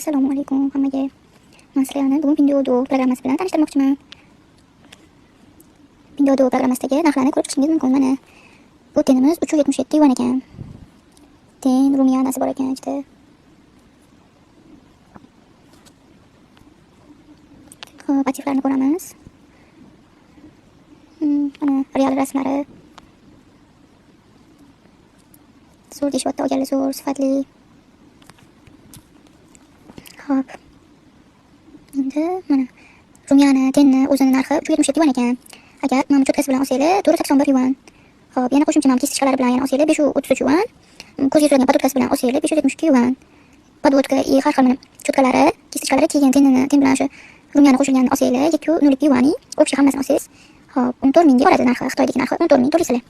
Assalomu alaykum hammaga. Men sizlarni bugun Pinduoduo programmasi bilan tanishtirmoqchiman. Pinduoduo programmasidagi narxlarni ko'rib chiqishingiz mumkin. Mana bu tenimiz 377 yuan ekan. Ten rumianasi bor ekan ichida. Xo'p, aktivlarni ko'ramiz. Mana real rasmlari. Zo'r deyishyapti, olganlar zo'r, sifatli. Xo'p. Endi mana rumiyani, tenni o'zini narxi 377 yuan ekan. Agar mana cho'tkasi bilan olsanglar 481 yuan. Xo'p, yana qo'shimcha mana kestichkalari bilan yana olsanglar 533 yuan. Ko'zga turadigan podvodkasi bilan olsanglar 572 yuan. Podvodka и har xil mana cho'tkalari, kestichkalari kelgan ten bilan shu rumiyani qo'shilganini olsanglar 702 yuan. Общий hammasini olsangiz, xo'p, 14 mingga boradi narxi. Xitoydagi narxi 14 ming to'laysizlar.